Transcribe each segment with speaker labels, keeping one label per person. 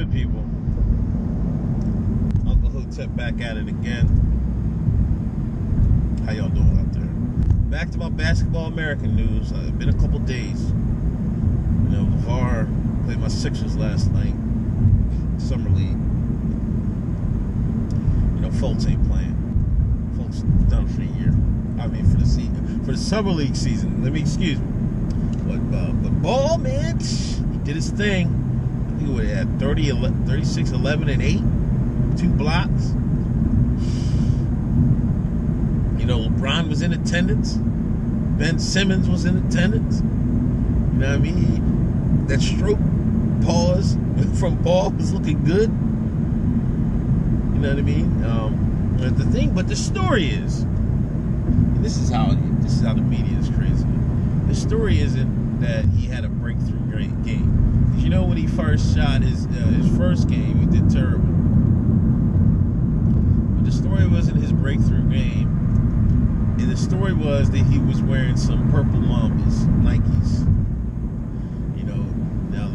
Speaker 1: good, people? Uncle Hotep back at it again. How y'all doing out there? Back to my Basketball American news. It's been a couple days. You know, LeVar played my Sixers last night. Summer League. You know, Fultz ain't playing. Fultz done for the year. I mean, for the season. For the Summer League season. Excuse me. But Ball, man, he did his thing. I think he had 36, 11, and 8. 2 blocks. You know, LeBron was in attendance. Ben Simmons was in attendance. You know what I mean? That stroke pause from Ball was looking good. You know what I mean? But the story is, and this is how the media is crazy. The story isn't that he had a breakthrough great game. Because you know when he first shot his first game, he did terrible. But the story wasn't his breakthrough game. And the story was that he was wearing some purple Mambas, Nikes. You know, now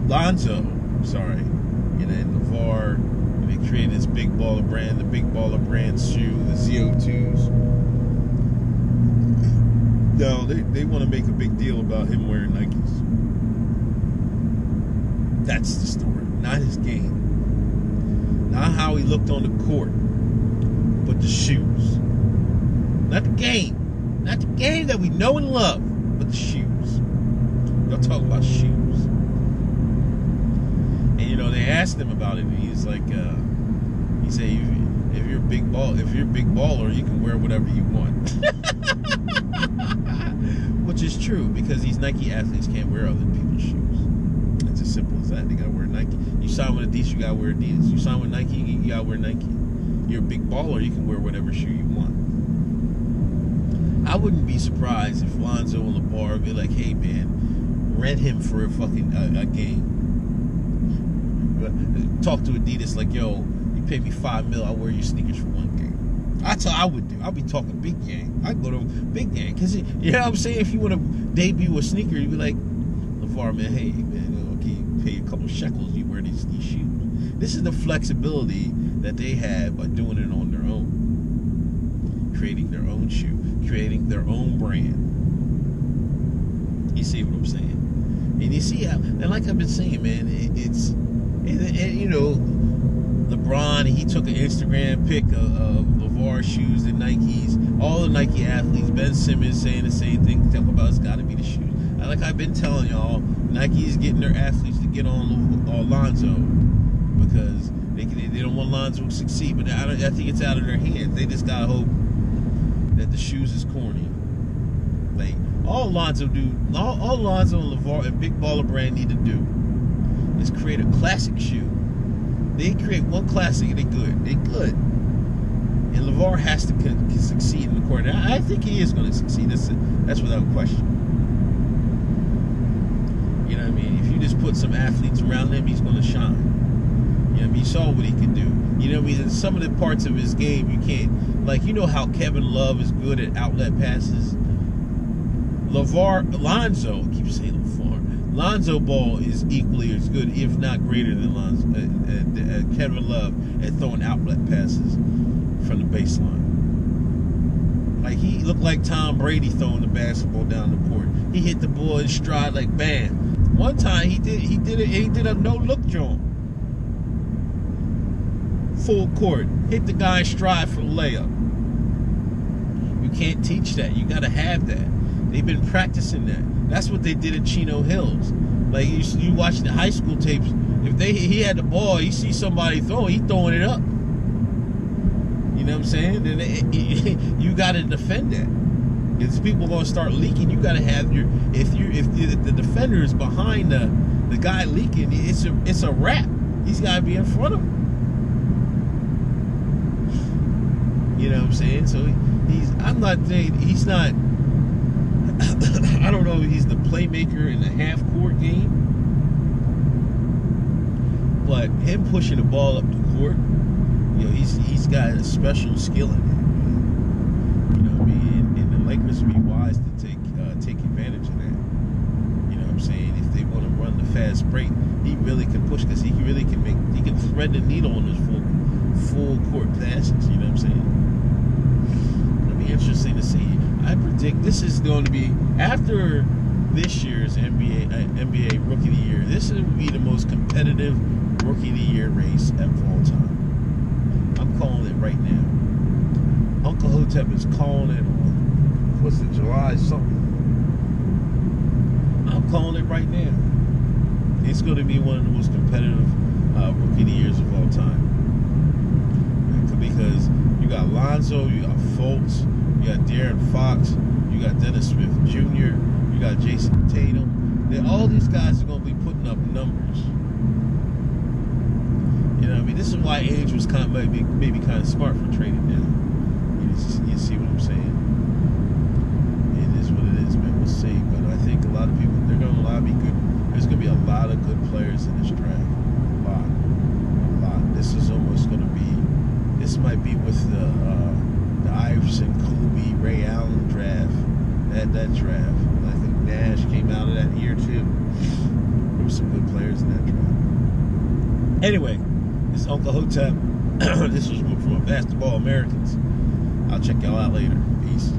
Speaker 1: Lonzo, you know, and LeVar, they created this Big Baller brand, the Big Baller brand shoe, the ZO2s. No, they want to make a big deal about him wearing Nikes. That's the story, not his game. Not how he looked on the court, but the shoes. Not the game. Not the game that we know and love, but the shoes. Y'all talk about shoes. And you know, they asked him about it, and he's like, he said, if you're a big baller, you can wear whatever you want. Which is true, because these Nike athletes can't wear other people's shoes. It's as simple as that. They gotta wear Nike. You sign with Adidas, you gotta wear Adidas. You sign with Nike, you gotta wear Nike. You're a big baller, you can wear whatever shoe you want. I wouldn't be surprised if Lonzo and LeVar would be like, hey man, rent him for a fucking a game. Talk to Adidas like, yo, you pay me $5 million, I'll wear your sneakers for one game. That's what I would do. I'll be talking big game. I'd go to big game. Because, you know what I'm saying? If you want to debut a sneaker, you'd be like, LeVar, man, hey, man, okay, you pay a couple shekels, you wear these shoes. This is the flexibility that they have by doing it on their own. Creating their own shoe. Creating their own brand. You see what I'm saying? And you see how, and like I've been saying, man, you know, LeBron, he took an Instagram pic of LeVar shoes, the Nikes, all the Nike athletes, Ben Simmons saying the same thing, talking about it's got to be the shoes. And like I've been telling y'all, Nike is getting their athletes to get on Lonzo because they don't want Lonzo to succeed, but I think it's out of their hands. They just got to hope that the shoes is corny. Like, all Lonzo and LeVar and Big Baller brand need to do is create a classic shoe. They create one classic and they're good. And LeVar has to succeed in the court. And I think he is going to succeed. That's without question. You know what I mean? If you just put some athletes around him, he's going to shine. You know what I mean? You saw what he could do. You know what I mean? In some of the parts of his game, you can't. Like, you know how Kevin Love is good at outlet passes? Lonzo, I keep saying LeVar. Lonzo Ball is equally as good, if not greater than Kevin Love at throwing outlet passes from the baseline. Like, he looked like Tom Brady throwing the basketball down the court. He hit the ball in stride like bam. One time he did a no-look joint. Full court. Hit the guy in stride for the layup. You can't teach that. You gotta have that. They've been practicing that. That's what they did at Chino Hills. Like, you watch the high school tapes. If he had the ball, you see somebody throwing, he throwing it up. You know what I'm saying? Then you got to defend that. Because people are going to start leaking. You got to have if the defender is behind the guy leaking, it's a wrap. He's got to be in front of him. You know what I'm saying? So he's not. I don't know if he's the playmaker in the half-court game, but him pushing the ball up the court, you know, he's got a special skill in it. You know what I mean? And the Lakers would be wise to take advantage of that. You know what I'm saying? If they want to run the fast break, he really can push because he can thread the needle on those full court passes. You know what I'm saying? It'll be interesting to see. I predict this is going to be after this year's NBA Rookie of the Year. This will be the most competitive Rookie of the Year race of all time. I'm calling it right now. Uncle Hotep is calling it on, what's it, July something? I'm calling it right now. It's going to be one of the most competitive Rookie of the Years of all time. Because you got Lonzo, you got Fultz, you got De'Aaron Fox, you got Dennis Smith Jr., you got Jason Tatum. All these guys are going to be putting up numbers. You know what I mean? This is why age was maybe kind of smart for trading down. You see what I'm saying? It is what it is, man. We'll see. But I think a lot of people, there's going to be a lot of good players in this draft. A lot. This is almost going to be, this might be with the Iverson, Kobe, Ray Allen draft. That draft. I think Nash came out of that year too. There were some good players in that draft. Anyway, this is Uncle Hotep. This was from Basketball Americans. I'll check y'all out later. Peace.